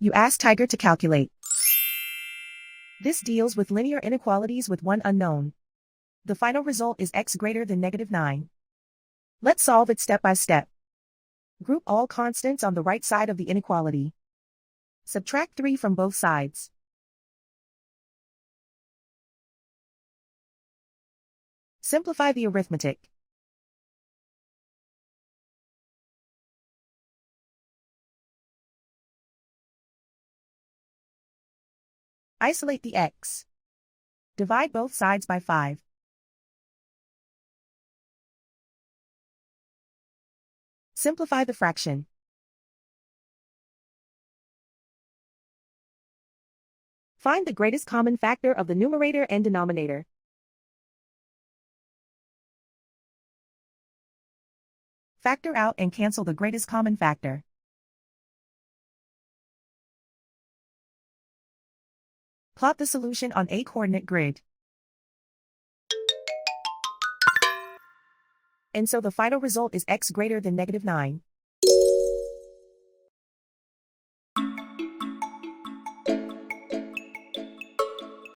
You ask Tiger to calculate. This deals with linear inequalities with one unknown. The final result is x greater than -9. Let's solve it step by step. Group all constants on the right side of the inequality. Subtract 3 from both sides. Simplify the arithmetic. Isolate the x. Divide both sides by 5. Simplify the fraction. Find the greatest common factor of the numerator and denominator. Factor out and cancel the greatest common factor. Plot the solution on a coordinate grid. And so the final result is x greater than -9.